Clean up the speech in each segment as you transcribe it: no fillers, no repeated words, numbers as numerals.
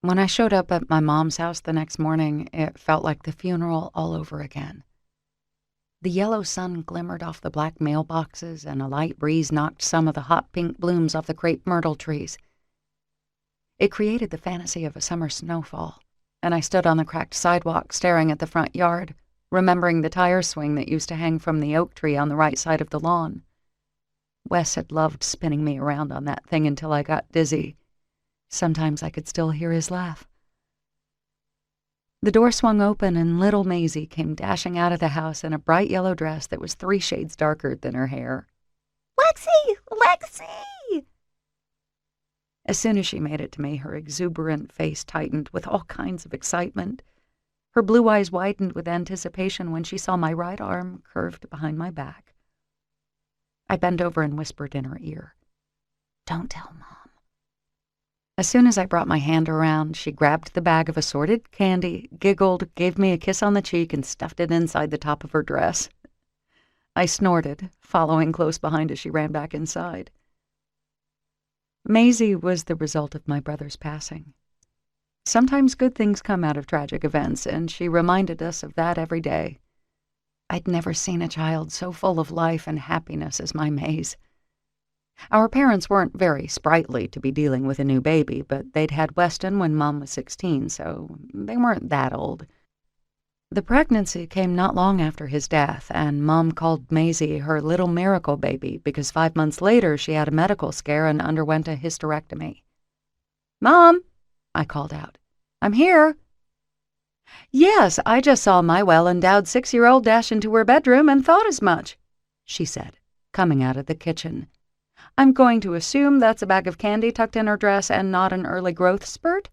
When I showed up at my mom's house the next morning, it felt like the funeral all over again. The yellow sun glimmered off the black mailboxes, and a light breeze knocked some of the hot pink blooms off the crepe myrtle trees. It created the fantasy of a summer snowfall, and I stood on the cracked sidewalk staring at the front yard, remembering the tire swing that used to hang from the oak tree on the right side of the lawn. Wes had loved spinning me around on that thing until I got dizzy. Sometimes I could still hear his laugh. The door swung open and little Maisie came dashing out of the house in a bright yellow dress that was 3 shades darker than her hair. "Lexi! Lexi!" As soon as she made it to me, her exuberant face tightened with all kinds of excitement. Her blue eyes widened with anticipation when she saw my right arm curved behind my back. I bent over and whispered in her ear, "Don't tell Mom." As soon as I brought my hand around, she grabbed the bag of assorted candy, giggled, gave me a kiss on the cheek, and stuffed it inside the top of her dress. I snorted, following close behind as she ran back inside. Maisie was the result of my brother's passing. Sometimes good things come out of tragic events, and she reminded us of that every day. I'd never seen a child so full of life and happiness as my Maise. Our parents weren't very sprightly to be dealing with a new baby, but they'd had Weston when Mom was 16, so they weren't that old. The pregnancy came not long after his death, and Mom called Maisie her little miracle baby because 5 months later she had a medical scare and underwent a hysterectomy. "Mom," I called out, "I'm here." "Yes, I just saw my well-endowed 6-year-old dash into her bedroom and thought as much," she said, coming out of the kitchen. "I'm going to assume that's a bag of candy tucked in her dress and not an early growth spurt?"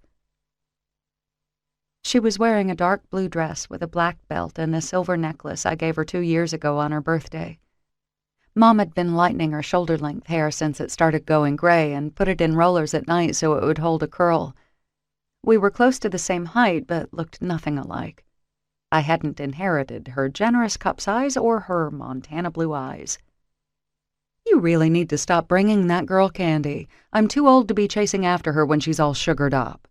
She was wearing a dark blue dress with a black belt and a silver necklace I gave her 2 years ago on her birthday. Mom had been lightening her shoulder-length hair since it started going gray and put it in rollers at night so it would hold a curl. We were close to the same height but looked nothing alike. I hadn't inherited her generous cup's eyes or her Montana blue eyes. "You really need to stop bringing that girl candy. I'm too old to be chasing after her when she's all sugared up."